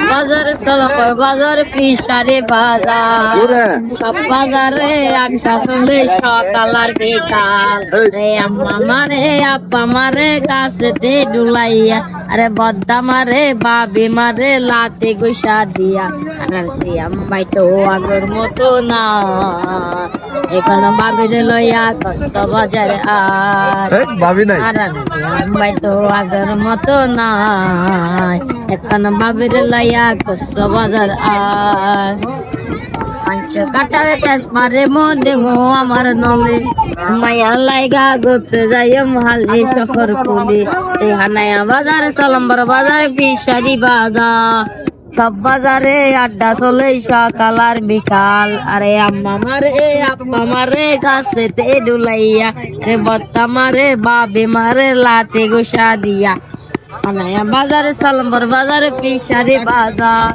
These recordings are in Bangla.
বাজারে চলো বাজারে ফিশারি বাজার সব বাজারে আটটা চলে সকাল আর বিকাল রে আম্মা মারে আব্বা মারে গাছেতে ডুলাইয়া আরে বদ্দা মারে বাবি মারে লাতে গুসা দিয়া আর সিয়াম ভাই তো আগের মতো না এখানে বাবিরে লইয়া কষ্ট বাজারে আর ভাবি নাই আর সিয়াম ভাই তো আগের মতো নাই এখন বাবিরে লইয়া কষ্ট বাজার আর পাঁচ কাটারে টেস মারে মনে হো আমার নলে মায়া লাইগা করতে যাই মহালি শহর কুলি হানায়া বাজারে সালাম্বার বাজারে ফিশারি বাজার সব বাজারে আড্ডা চলে সকাল আর বিকাল আরে আম্মা মারে আব্বা মারে গাছেতে ডুলাইয়া রে বত্তা মারে বাবি মারে লাতে গোসা দিয়া হানায়া বাজারে সালাম্বার বাজারে ফিশারি বাজার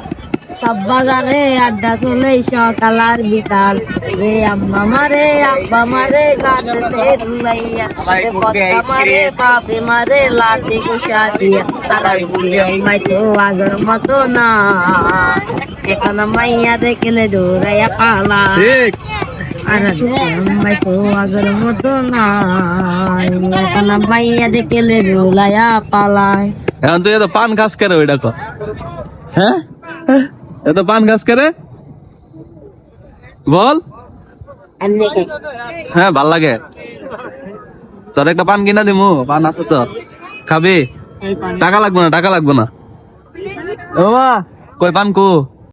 সব বাজারে আড্ডা চলে সকাল আর বিকাল রে আম্মা মারে আব্বা মারে গাছেতে ডুলাইয়া রে বত্তা মারে বাবি মারে লাতে গোসা দিয়া ভাই তো আগের মতো না এখন মাইয়া দেখলে দৌড়াইয়া পালা ঠিক আর ভাই তো আগের মতো না এখন মাইয়া দেখলে দৌড়াইয়া পালায় এখন তুই এত পান খাস করে ওইটা কর হ্যাঁ এত পান খাস করে বল এমনি হ্যাঁ ভাল লাগে তোর একটা পান কিনা দিমু পান আছে তো খাবি টাকা লাগবে না ও মা কই পান কো